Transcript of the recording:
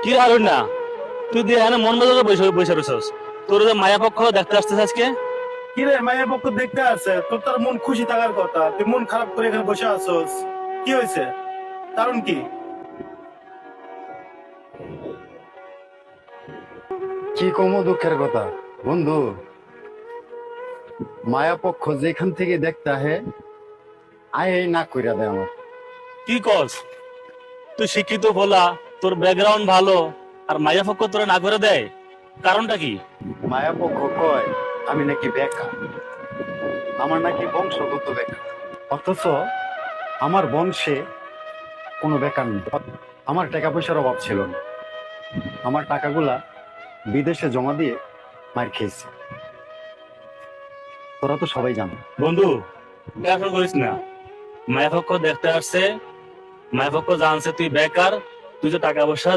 কি রে হারুন না, তুই দিয়ে এখানে মন মতো বসে বসে রয়েছস। তোর যে মায়া পক্ষ দেখতে আসতেছে আজকে। কি রে, মায়ের পক্ষ দেখতে আছে? তোর তার মন খুশি থাকার কথা, তুই মন খারাপ করে এখানে বসে আছোস। কি হয়েছে? কারণ কি? কি কম দুঃখের কথা বন্ধু। মায়া পক্ষ যেখান থেকে দেখতে আহে আয় না কইরা দেয় আমার। কি কস? তুই শিক্ষিত বলা, তোর ব্যাকগ্রাউন্ড ভালো, আর মায়া পক্ষ তোরা না করে দেয়, কারণটা কি? মায়া পক্ষ কয় আমি নাকি বেকার, আমার নাকি বংশগত বেকার, অথচ আমার বংশে কোনো বেকার নেই। আমার টাকা পয়সার অভাব ছিল না, আমার টাকাগুলা বিদেশে জমা দিয়ে মার খেয়েছি, তোরা তো সবাই জানো। বন্ধু, ব্যবসা করিস না। মায়া পক্ষ দেখতে আসছে, মায়া পক্ষ জানছে তুই বেকার, তুই যে টাকা পয়সা